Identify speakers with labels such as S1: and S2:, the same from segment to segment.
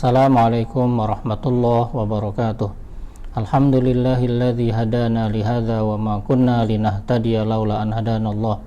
S1: Assalamualaikum warahmatullahi wabarakatuh. Alhamdulillahilladzi hadana lihadza wa ma kunna linahtadiya laula an hadanallah.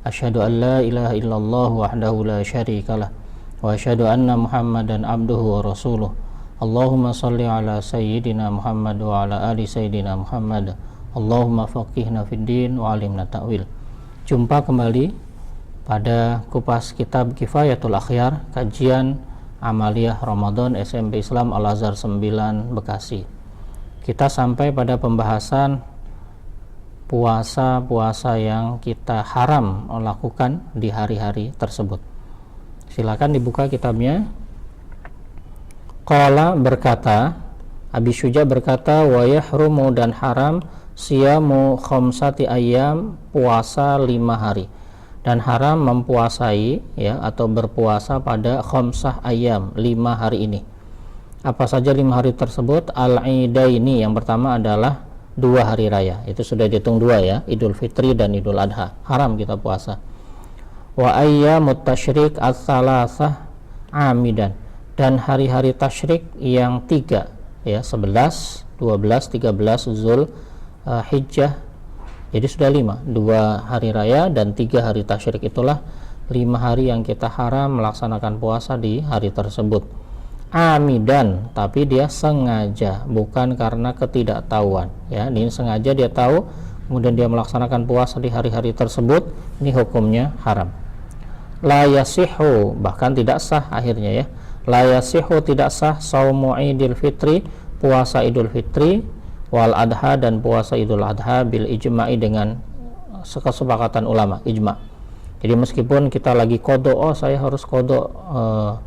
S1: Asyhadu an la ilaha illallah wahdahu la syarikalah wa asyhadu anna Muhammadan abduhu wa rasuluh. Allahumma shalli ala sayyidina Muhammad wa ala ali sayyidina Muhammad. Allahumma faqihna fid din wa alimna ta'wil. Jumpa kembali pada kupas kitab Kifayatul Akhyar, kajian Amaliyah Ramadan SMP Islam Al-Azhar 9 Bekasi. Kita sampai pada pembahasan puasa-puasa yang kita haram melakukan di hari-hari tersebut. Silakan dibuka kitabnya. Qala berkata, Abi Syuja berkata, wa yahrumu dan haram siyamu khamsati ayyam, puasa 5 hari. Dan haram mempuasai ya atau berpuasa pada khamsah ayam, 5 hari ini. Apa saja 5 hari tersebut? Al-Idaini, yang pertama adalah 2 hari raya. Itu sudah dihitung 2 ya, Idul Fitri dan Idul Adha. Haram kita puasa. Wa ayyamut tasyrik ats-tsalatsah amidan, dan hari-hari tasyrik yang 3 ya, 11, 12, 13 Zul Hijjah. Jadi sudah 5, 2 hari raya dan 3 hari tasyrik. Itulah 5 hari yang kita haram melaksanakan puasa di hari tersebut. Amidan, tapi dia sengaja, bukan karena ketidaktahuan ya. Ini sengaja dia tahu, kemudian dia melaksanakan puasa di hari-hari tersebut, ini hukumnya haram. La yasihu, bahkan tidak sah akhirnya ya. La yasihu, tidak sah saumu Idul Fitri, puasa Idul Fitri, wal adha, dan puasa Idul Adha bil ijma'i, dengan kesepakatan ulama, ijma'. Jadi meskipun kita lagi qada, oh saya harus qada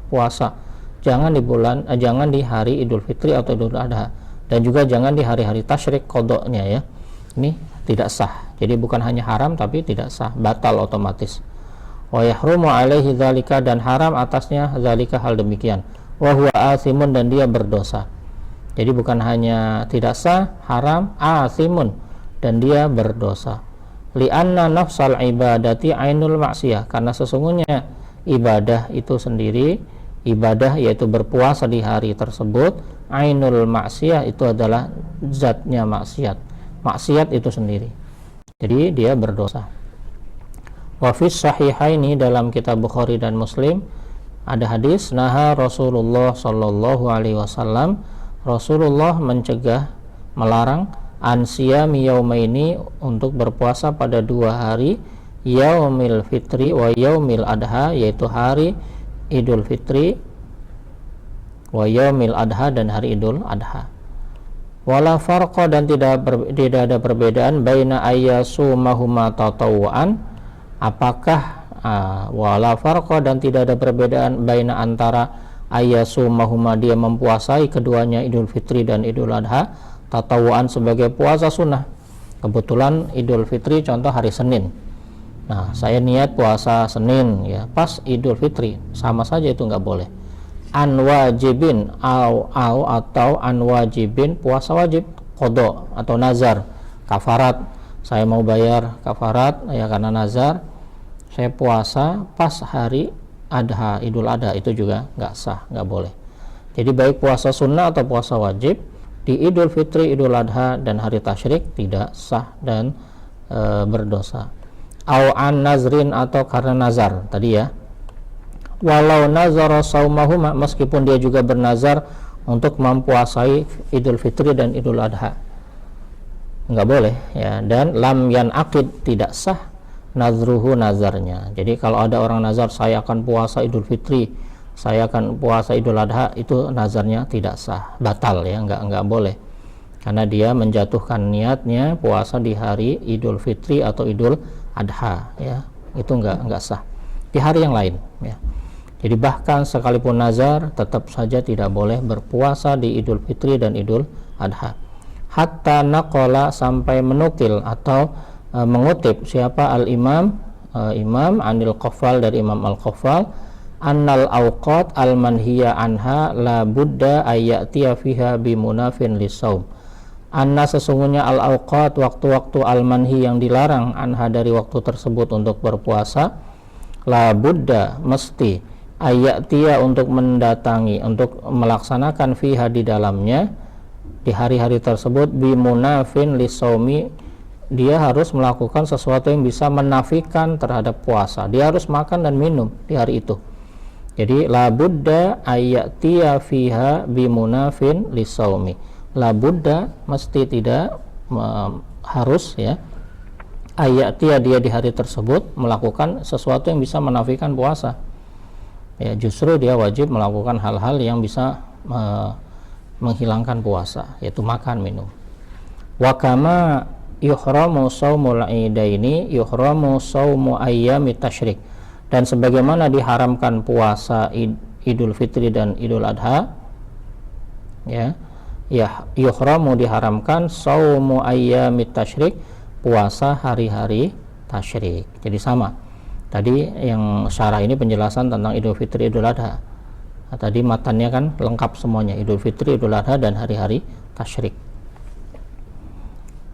S1: puasa, jangan di hari Idul Fitri atau Idul Adha, dan juga jangan di hari-hari tasyrik qadanya ya. Ini tidak sah. Jadi bukan hanya haram tapi tidak sah, batal otomatis. Wa yahrumu alaihi dzalika, dan haram atasnya dzalika, hal demikian. Wa huwa athimun, dan dia berdosa. Jadi bukan hanya tidak sah, haram, athimun, dan dia berdosa. Li'anna nafsal ibadati ainul maksiyah, karena sesungguhnya ibadah itu sendiri, ibadah yaitu berpuasa di hari tersebut, ainul maksiyah itu adalah zatnya maksiat. Maksiat itu sendiri. Jadi dia berdosa. Wa fis sahihaini, dalam kitab Bukhari dan Muslim ada hadis, naha Rasulullah sallallahu alaihi wasallam, Rasulullah mencegah, melarang ansiyami yaumaini, untuk berpuasa pada 2 hari, yaumil fitri wa yaumil adha, yaitu hari Idul Fitri, wa yaumil adha, dan hari Idul Adha. Wala farqa, dan tidak ada perbedaan baina ayyasumahuma tatawuan, apakah wala farqa, dan tidak ada perbedaan baina antara ayyasumahuma, dia mempuasai keduanya, Idul Fitri dan Idul Adha, tatawuan sebagai puasa sunnah. Kebetulan Idul Fitri contoh hari Senin, nah saya niat puasa Senin ya, pas Idul Fitri, sama saja itu nggak boleh. An wajibin atau an wajibin, puasa wajib, qada atau nazar, kafarat, saya mau bayar kafarat ya karena nazar, saya puasa pas hari Adha, Idul Adha, itu juga nggak sah, nggak boleh. Jadi baik puasa sunnah atau puasa wajib di Idul Fitri, Idul Adha, dan hari tasyrik tidak sah dan berdosa. Au an nazrin, atau karena nazar tadi ya. Walau nazara saumahuma, meskipun dia juga bernazar untuk mempuasai Idul Fitri dan Idul Adha, nggak boleh ya. Dan lam yanaqid, tidak sah nazruhu, nazarnya. Jadi kalau ada orang nazar, saya akan puasa Idul Fitri, saya akan puasa Idul Adha, itu nazarnya tidak sah, batal ya, nggak boleh, karena dia menjatuhkan niatnya puasa di hari Idul Fitri atau Idul Adha ya, itu nggak sah di hari yang lain ya. Jadi bahkan sekalipun nazar, tetap saja tidak boleh berpuasa di Idul Fitri dan Idul Adha. Hatta naqala, sampai menukil atau mengutip siapa al-imam imam anil Qaffal, dari Imam al-Qaffal, annal awqat al-manhiya anha la budda ayyatiya fiha bimunafin lisaum. Anna, sesungguhnya al-awqat, waktu-waktu al-manhi, yang dilarang, anha, dari waktu tersebut untuk berpuasa, la budda, mesti, ayatiya untuk mendatangi, untuk melaksanakan fiha di dalamnya, di hari-hari tersebut, bimunafin lisaumi, dia harus melakukan sesuatu yang bisa menafikan terhadap puasa. Dia harus makan dan minum di hari itu. Jadi la budda ayatiya fiha bimunafin lisaumi. La budda, mesti tidak, harus ya, ayatiya dia di hari tersebut melakukan sesuatu yang bisa menafikan puasa. Ya, justru dia wajib melakukan hal-hal yang bisa menghilangkan puasa, yaitu makan minum. Wa kama yuhramu shaumul idaini yuhramu shaumu ayyamit tasyrik, dan sebagaimana diharamkan puasa Idul Fitri dan Idul Adha, ya yuhramu diharamkan shaumu ayyamit tasyrik, puasa hari-hari tasyrik. Jadi sama. Tadi yang syarah ini penjelasan tentang Idul Fitri, Idul Adha. Nah, tadi matannya kan lengkap semuanya, Idul Fitri, Idul Adha, dan hari-hari tasyrik.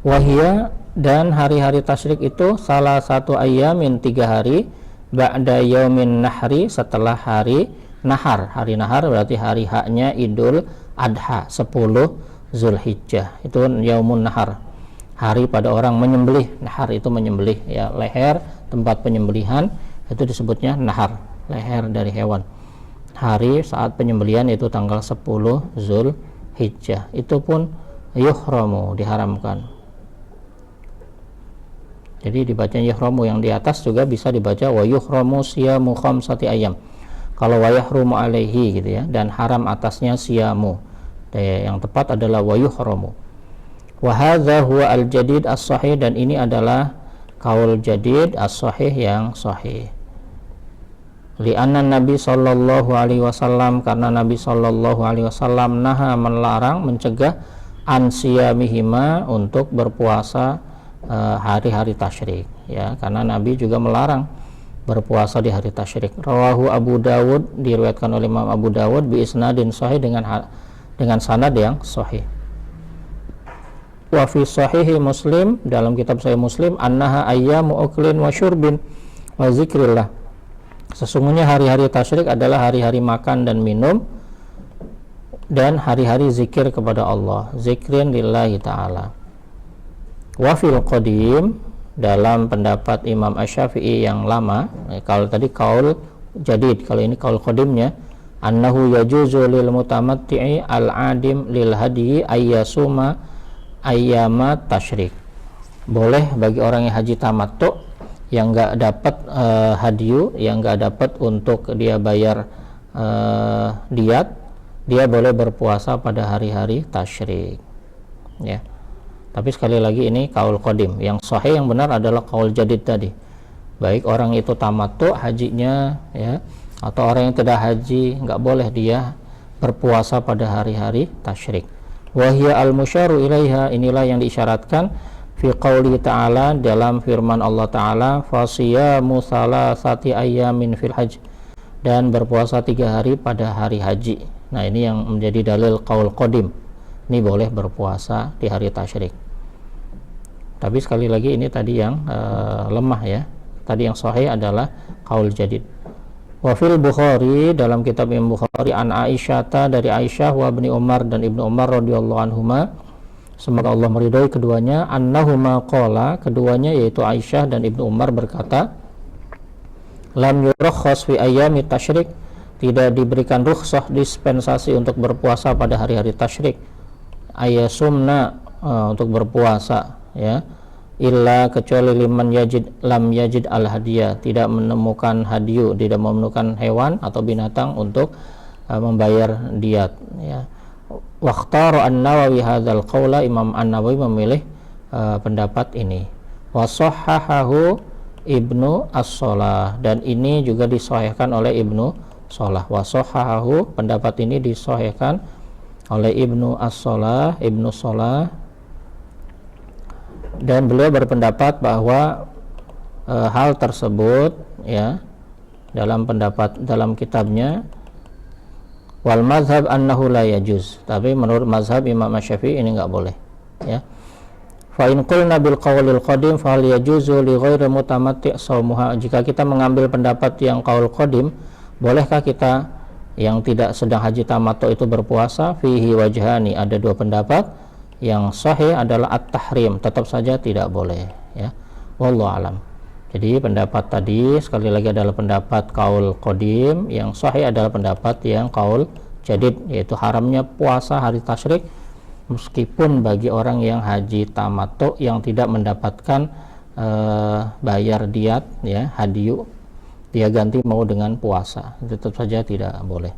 S1: Wahia, dan hari-hari tasyrik itu salah satu ayamin, 3 hari, ba'da yaumin nahri, setelah hari nahar. Hari nahar berarti hari haknya Idul Adha, 10 Zulhijjah, itu yaumun nahar, hari pada orang menyembelih. Nahar itu menyembelih, ya, leher, tempat penyembelihan, itu disebutnya nahar, leher dari hewan. Hari saat penyembelihan itu tanggal 10 Zulhijjah, itu pun yuhramu, diharamkan. Jadi dibaca yuhramu, yang di atas juga bisa dibaca wa yuhramu siyamu khamsati ayyam. Kalau wa yahrumu alaihi gitu ya, dan haram atasnya siyamu. Yang tepat adalah wa yuhramu. Wa hadza huwa al-jadid as-sahih, dan ini adalah kaul jadid as-sahih yang sahih. Li'anna Nabi sallallahu alaihi wasallam, karena Nabi sallallahu alaihi wasallam naha, melarang, mencegah, an siyamihima, untuk berpuasa hari-hari tasyrik, ya, karena Nabi juga melarang berpuasa di hari tasyrik. Rawahu Abu Dawud, diriwayatkan oleh Imam Abu Dawud, bi isnadin sahih, dengan sanad yang sahih. Wa fi sahihi Muslim, dalam kitab Sahih Muslim, annaha ayyamu uklin wa syurbin wa zikrillah, sesungguhnya hari-hari tasyrik adalah hari-hari makan dan minum dan hari-hari zikir kepada Allah, zikrin lillahi ta'ala. Wa fil qadim, dalam pendapat Imam Asy-Syafi'i yang lama, kalau tadi kaul jadid, kalau ini kaul qadimnya, annahu yajuzu lil mutamatti'i al-adim lil hadi ayyasuma ayyamat tasyrik, boleh bagi orang yang haji tamattu, yang enggak dapat hadiyu, yang enggak dapat untuk dia bayar diat, dia boleh berpuasa pada hari-hari tasyrik, ya. Tapi sekali lagi ini kaul qadim, yang sahih, yang benar adalah kaul jadid tadi. Baik orang itu tamattu hajinya, ya, atau orang yang tidak haji, enggak boleh dia berpuasa pada hari-hari tasyrik. Wahia al-musyaru ilaiha, inilah yang diisyaratkan fi qauli ta'ala, dalam firman Allah Ta'ala, fasiyamu salasati ayyamin fil hajj, dan berpuasa 3 hari pada hari haji. Nah, ini yang menjadi dalil qaul qadim, ini boleh berpuasa di hari tasyrik. Tapi sekali lagi ini tadi yang lemah, ya. Tadi yang sahih adalah qaul jadid. Wa fil Bukhari, dalam kitab Imam Bukhari, an Aisyata, dari Aisyah, wa Ibnu Umar, dan Ibnu Umar radhiyallahu anhuma, semoga Allah meridhai keduanya, annahuma qala, keduanya yaitu Aisyah dan Ibnu Umar berkata, lam yurakhas fi ayyami tasyrik, tidak diberikan rukhsah, dispensasi untuk berpuasa pada hari-hari tasyrik, ayasumna, untuk berpuasa, ya, illa, kecuali liman lam yajid al hadiyah, tidak menemukan hadiyu, tidak menemukan hewan atau binatang untuk membayar diat, ya. Waqtara an-Nawawi hadzal qaula, Imam An-Nawawi memilih pendapat ini. Wa sahhahahu Ibnu As-Shalah, dan ini juga disahihkan oleh Ibnu Shalah. Wa sahhahahu, pendapat ini disahihkan oleh Ibnu As-Shalah, Ibnu Shalah, dan beliau berpendapat bahwa hal tersebut, ya, dalam pendapat, dalam kitabnya, wal mazhab annahu la yajuz, tapi menurut mazhab Imam Asy-Syafi'i ini enggak boleh, ya. Fa in qulna bil qaulil qadim fa hal yajuzu li ghairi mutamatti' shaumuha, jika kita mengambil pendapat yang qaul qadim, Bolehkah kita yang tidak sedang haji tamattu itu berpuasa? Fihi wajhani, ada dua pendapat. Yang sahih adalah at-tahrim, tetap saja tidak boleh, ya. Wallahu alam. Jadi pendapat tadi sekali lagi adalah pendapat qaul qadim, yang sahih adalah pendapat yang qaul jadid, yaitu haramnya puasa hari tasyrik meskipun bagi orang yang haji tamattu yang tidak mendapatkan bayar diat, ya, hadiyu, dia ganti mau dengan puasa, tetap saja tidak boleh.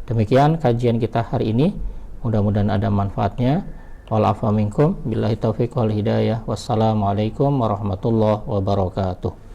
S1: Demikian kajian kita hari ini, mudah-mudahan ada manfaatnya. Wal afa minkum, billahi taufiq wal hidayah. Wassalamualaikum warahmatullahi wabarakatuh.